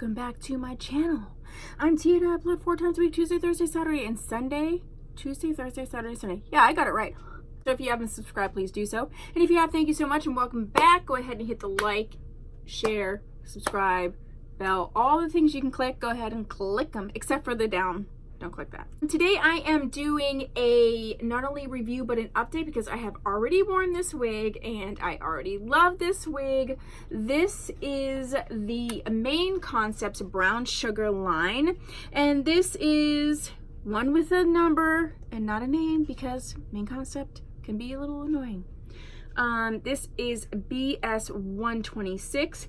welcome back to my channel. I'm Tia and I upload 4 times a week, Tuesday, Thursday, Saturday, and Sunday. Tuesday, Thursday, Saturday, Sunday. Yeah, I got it right. So if you haven't subscribed, please do so. And if you have, thank you so much and welcome back. Go ahead and hit the like, share, subscribe, bell, all the things you can click. Go ahead and click them, except for the down. Don't click that. Today I am doing a not only review but an update because I have already worn this wig and I already love this wig. This is the Main Concepts Brown Sugar line, and this is one with a number and not a name because Main Concept can be a little annoying. This is BS126.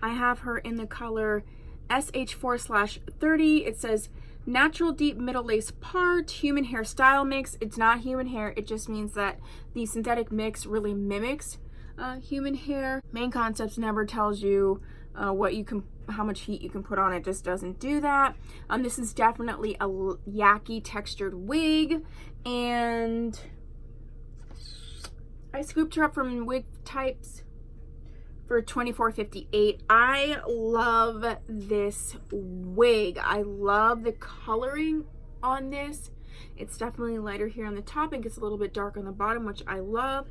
I have her in the color SH4/30. It says natural deep middle lace part, human hair style mix. It's not human hair, it just means that the synthetic mix really mimics human hair. Main Concepts never tells you how much heat you can put on it, just doesn't do that. This is definitely a yucky textured wig, and I scooped her up from Wig Types for $24.58. I love this wig. I love the coloring on this. It's definitely lighter here on the top and gets a little bit dark on the bottom, which I love.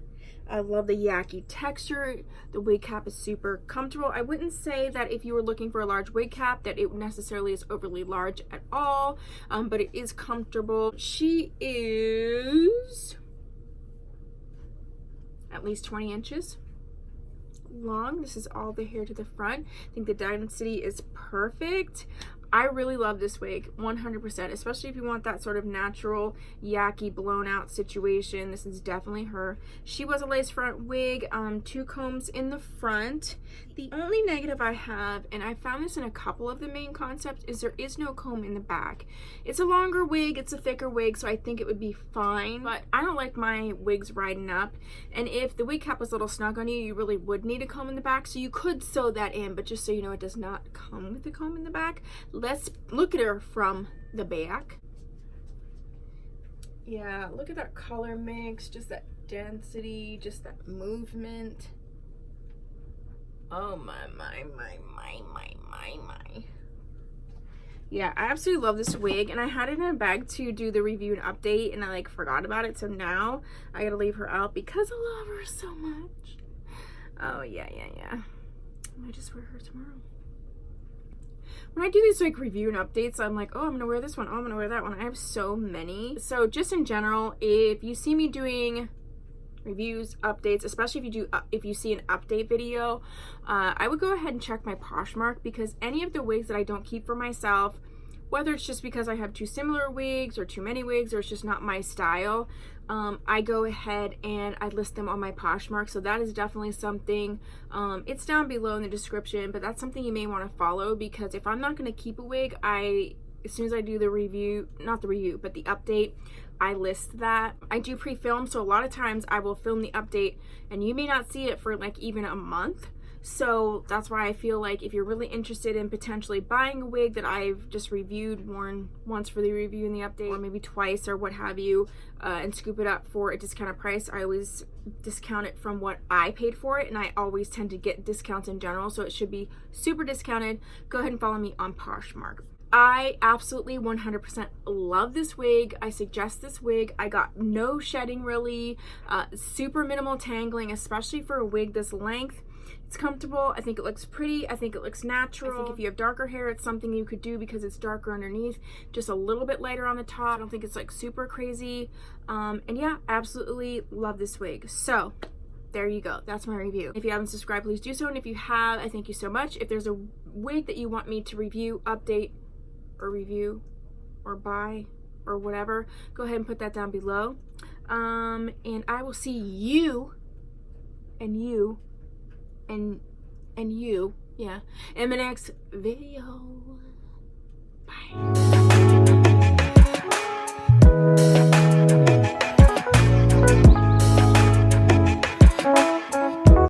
I love the yucky texture. The wig cap is super comfortable. I wouldn't say that if you were looking for a large wig cap that it necessarily is overly large at all, but it is comfortable. She is at least 20 inches long. This is all the hair to the front. I think the density is perfect. I really love this wig 100%, especially if you want that sort of natural yucky blown out situation. This is definitely her. She was a lace front wig, 2 combs in the front. The only negative I have, and I found this in a couple of the Main Concepts, is there is no comb in the back. It's a longer wig, it's a thicker wig, so I think it would be fine, but I don't like my wigs riding up, and if the wig cap was a little snug on you, you really would need a comb in the back, so you could sew that in, but just so you know, it does not come with a comb in the back. Let's look at her from the back. Yeah, look at that color mix, just that density, just that movement. Oh my. Yeah, I absolutely love this wig, and I had it in a bag to do the review and update, and I forgot about it, so now I gotta leave her out because I love her so much. Oh yeah. I might just wear her tomorrow. When I do these review and updates, I'm like, oh, I'm gonna wear this one, oh, I'm gonna wear that one. I have so many. So just in general, if you see me doing reviews, updates, especially if you see an update video, I would go ahead and check my Poshmark, because any of the wigs that I don't keep for myself, whether it's just because I have too similar wigs or too many wigs or it's just not my style, I go ahead and I list them on my Poshmark. So that is definitely something, it's down below in the description, but that's something you may want to follow, because if I'm not going to keep a wig, as soon as I do the review, not the review, but the update, I list that. I do pre-film, so a lot of times I will film the update and you may not see it for even a month. So that's why I feel like if you're really interested in potentially buying a wig that I've just reviewed, worn once for the review and the update, or maybe twice or what have you, and scoop it up for a discounted price, I always discount it from what I paid for it, and I always tend to get discounts in general, so it should be super discounted. Go ahead and follow me on Poshmark. I absolutely 100% love this wig. I suggest this wig. I got no shedding really, super minimal tangling, especially for a wig this length. It's comfortable. I think it looks pretty. I think it looks natural. I think if you have darker hair, it's something you could do because it's darker underneath, just a little bit lighter on the top. I don't think it's super crazy. And yeah, absolutely love this wig. So there you go. That's my review. If you haven't subscribed, please do so. And if you have, I thank you so much. If there's a wig that you want me to review, update, or review, or buy, or whatever, go ahead and put that down below. And I will see you, and you, and you, yeah, in the next video.